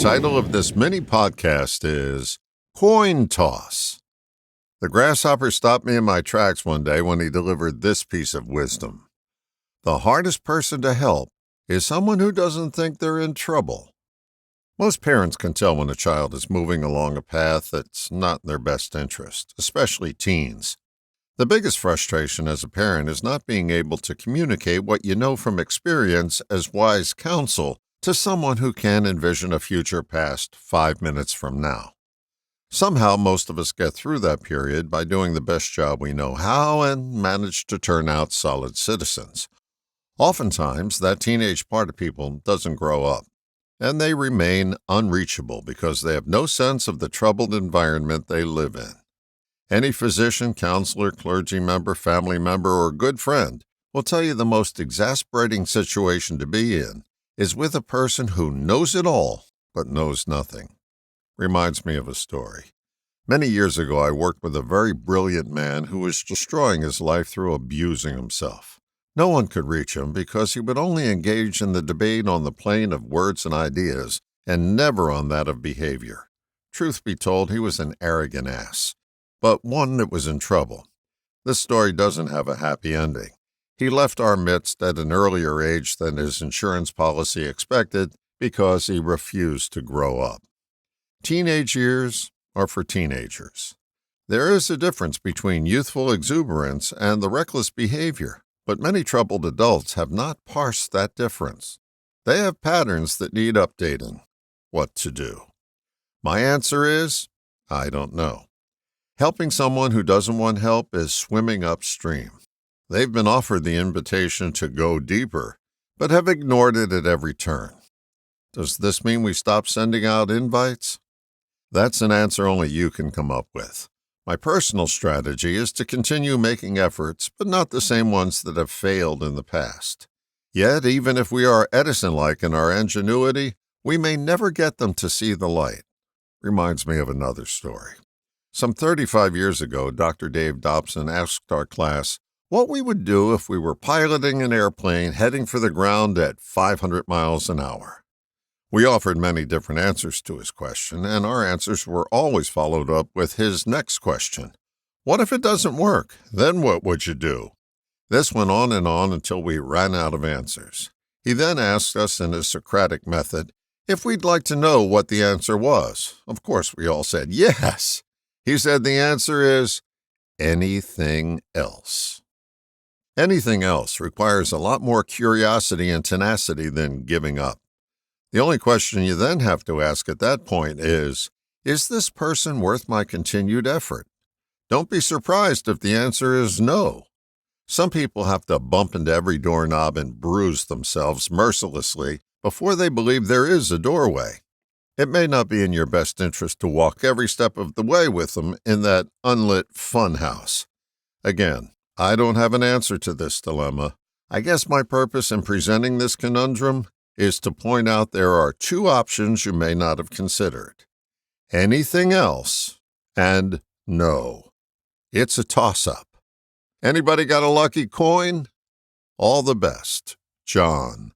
title of this mini podcast is Coin Toss. The grasshopper stopped me in my tracks one day when he delivered this piece of wisdom. The hardest person to help is someone who doesn't think they're in trouble. Most parents can tell when a child is moving along a path that's not in their best interest, especially teens. The biggest frustration as a parent is not being able to communicate what you know from experience as wise counsel to someone who can envision a future past 5 minutes from now. Somehow, most of us get through that period by doing the best job we know how and manage to turn out solid citizens. Oftentimes, that teenage part of people doesn't grow up, and they remain unreachable because they have no sense of the troubled environment they live in. Any physician, counselor, clergy member, family member, or good friend will tell you the most exasperating situation to be in is with a person who knows it all but knows nothing. Reminds me of a story. Many years ago, I worked with a very brilliant man who was destroying his life through abusing himself. No one could reach him because he would only engage in the debate on the plane of words and ideas and never on that of behavior. Truth be told, he was an arrogant ass, but one that was in trouble. This story doesn't have a happy ending. He left our midst at an earlier age than his insurance policy expected because he refused to grow up. Teenage years are for teenagers. There is a difference between youthful exuberance and the reckless behavior, but many troubled adults have not parsed that difference. They have patterns that need updating. What to do? My answer is, I don't know. Helping someone who doesn't want help is swimming upstream. They've been offered the invitation to go deeper, but have ignored it at every turn. Does this mean we stop sending out invites? That's an answer only you can come up with. My personal strategy is to continue making efforts, but not the same ones that have failed in the past. Yet, even if we are Edison-like in our ingenuity, we may never get them to see the light. Reminds me of another story. Some 35 years ago, Dr. Dave Dobson asked our class what we would do if we were piloting an airplane heading for the ground at 500 miles an hour. We offered many different answers to his question, and our answers were always followed up with his next question. What if it doesn't work? Then what would you do? This went on and on until we ran out of answers. He then asked us in his Socratic method if we'd like to know what the answer was. Of course, we all said yes. He said the answer is anything else. Anything else requires a lot more curiosity and tenacity than giving up. The only question you then have to ask at that point is this person worth my continued effort? Don't be surprised if the answer is no. Some people have to bump into every doorknob and bruise themselves mercilessly before they believe there is a doorway. It may not be in your best interest to walk every step of the way with them in that unlit funhouse. Again, I don't have an answer to this dilemma. I guess my purpose in presenting this conundrum is to point out there are two options you may not have considered. Anything else and no. It's a toss-up. Anybody got a lucky coin? All the best, John.